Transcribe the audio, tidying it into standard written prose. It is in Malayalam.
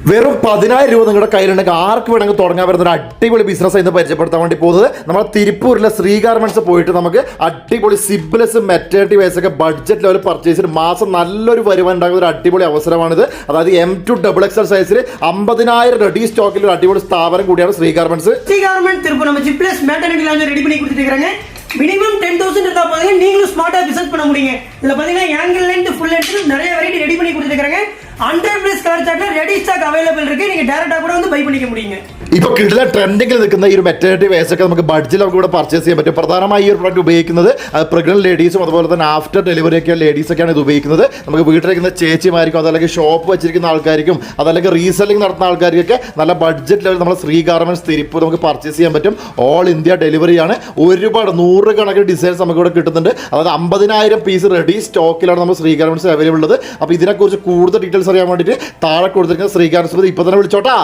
വെറും 10,000 രൂപ നിങ്ങളുടെ കയ്യിലുണ്ടെങ്കിൽ ആർക്ക് വേണമെങ്കിൽ തുടങ്ങാൻ വരുന്ന ഒരു അടിപൊളി ബിസിനസ് എന്ന് പരിചയപ്പെടുത്താൻ വേണ്ടി പോകുന്നത് നമ്മുടെ തിരുപ്പൂരിലെ ശ്രീ ഗാർമെന്റ്സ് പോയിട്ട് നമുക്ക് അടിപൊളി സിബ്ലെസ് മെറ്റേണിറ്റി വെയർസ് ഒക്കെ ബഡ്ജറ്റ് ലെവൽ പർച്ചേസിന് മാസം നല്ലൊരു വരുമാനം ഉണ്ടാകുന്ന ഒരു അടിപൊളി അവസരമാണിത്. അതായത് M2 XXL സൈസിൽ 50,000 റെഡി സ്റ്റോക്കിൽ ഒരു അടിപൊളി സ്ഥാപനം കൂടിയാണ് ശ്രീ ഗാർമെന്റ്സ്. ശ്രീ ഗാർമെന്റ് திருப்பூர் நம்ம ஜிப்லெஸ் மேட்டர்னிட்டி லான்ச் ரெடி பண்ணி கொடுத்துட்டு இருக்காங்க. மினிமம் 10,000 இருந்தா போதுங்க, நீங்களும் ஸ்மார்ட்டா பிசினஸ் பண்ண முடியுங்க. இதுல பாத்தீங்கன்னா ஆங்கிள் லென்த் ஃபுல் லென்த் நிறைய வெரைட்டி ரெடி பண்ணி கொடுத்துட்டு இருக்காங்க. 100+ கலர் சார்ட்ல ரெடி ஸ்டாக் அவைலபிள் இருக்கு. நீங்க டைரக்டா கூட வந்து பை பண்ணிக்க முடியுங்க. ഇപ്പോൾ കിട്ടുന്ന ട്രെൻഡിങ്ങിൽ നിൽക്കുന്ന ഈ ഒരു മെറ്റേണിറ്റി വെയർസ് ഒക്കെ നമുക്ക് ബഡ്ജറ്റിൽ നമുക്ക് ഇവിടെ പർച്ചേസ് ചെയ്യാൻ പറ്റും. പ്രധാനമായി ഈ ഒരു പ്രോഡക്റ്റ് ഉപയോഗിക്കുന്നത് പ്രഗ്നന്റ് ലേഡീസും അതുപോലെ തന്നെ ആഫ്റ്റർ ഡെലിവറി ഒക്കെ ലേഡീസൊക്കെയാണ് ഇത് ഉപയോഗിക്കുന്നത്. നമുക്ക് വീട്ടിലിരിക്കുന്ന ചേച്ചിമാർക്കും അതല്ലെങ്കിൽ ഷോപ്പ് വെച്ചിരിക്കുന്ന ആൾക്കാർക്കും അതല്ലെങ്കിൽ റീസെല്ലിംഗ് നടത്തുന്ന ആൾക്കാർക്കൊക്കെ നല്ല ബഡ്ജറ്റ് ലെവൽ നമ്മൾ ശ്രീ ഗാർമെന്റ്സ് തിരുപ്പൂർ നമുക്ക് പർച്ചേസ് ചെയ്യാൻ പറ്റും. ഓൾ ഇന്ത്യ ഡെലിവറിയാണ്. ഒരുപാട് 100 കണക്കിന് ഡിസൈൻസ് നമുക്ക് ഇവിടെ കിട്ടുന്നുണ്ട്. അതായത് 50,000 പീസ് റെഡി സ്റ്റോക്കിലാണ് നമ്മൾ ശ്രീ ഗാർമെന്റ്സ് അവൈലബിൾ ഉള്ളത്. അപ്പോൾ ഇതിനെക്കുറിച്ച് കൂടുതൽ ഡീറ്റെയിൽസ് അറിയാൻ വേണ്ടിയിട്ട് താഴെ കൊടുത്തിരിക്കുന്ന ശ്രീ ഗാർമെന്റ്സ് ഇപ്പോൾ തന്നെ വിളിച്ചോട്ടാ.